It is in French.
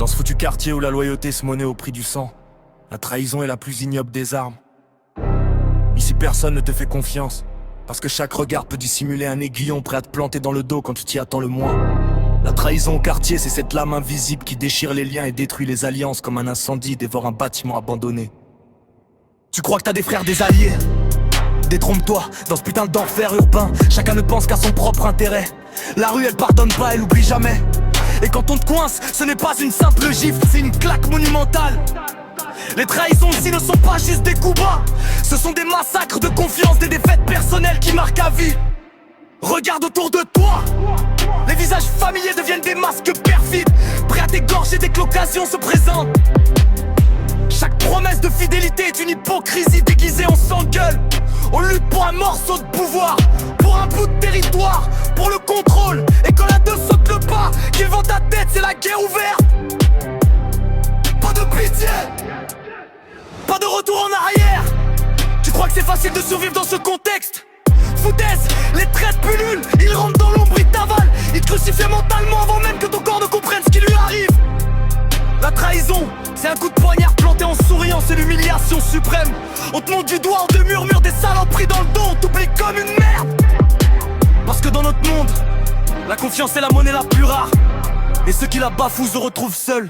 ce foutu quartier où la loyauté se monnaie au prix du sang, la trahison est la plus ignoble des armes. Ici personne ne te fait confiance, parce que chaque regard peut dissimuler un aiguillon prêt à te planter dans le dos quand tu t'y attends le moins. La trahison au quartier, c'est cette lame invisible qui déchire les liens et détruit les alliances comme un incendie dévore un bâtiment abandonné. Tu crois que t'as des frères, des alliés? Détrompe-toi, dans ce putain d'enfer urbain, chacun ne pense qu'à son propre intérêt. La rue elle pardonne pas, elle oublie jamais. Et quand on te coince, ce n'est pas une simple gifle, c'est une claque monumentale. Les trahisons ici ne sont pas juste des coups bas, ce sont des massacres de confiance, des défaites personnelles qui marquent à vie. Regarde autour de toi, les visages familiers deviennent des masques perfides, prêts à t'égorger dès que l'occasion se présente. Chaque promesse de fidélité est une hypocrisie déguisée en s'engueule. On lutte pour un morceau de pouvoir, pour un bout de territoire, pour le contrôle. Et quand la deux saute le pas, qu'il vend ta tête, c'est la guerre ouverte. Pas de pitié, pas de retour en arrière. Tu crois que c'est facile de survivre dans ce contexte? Foutaise, les traites pullulent, ils rentrent dans l'ombre, ils t'avalent. Ils te crucifient mentalement avant même que ton corps ne comprenne ce qui lui arrive. La trahison, c'est un coup de poignard planté en souriant, c'est l'humiliation suprême. On te monte du doigt, on te murmure des saloperies dans le dos, on t'oublie comme une merde. Parce que dans notre monde, la confiance est la monnaie la plus rare. Et ceux qui la bafouent se retrouvent seuls.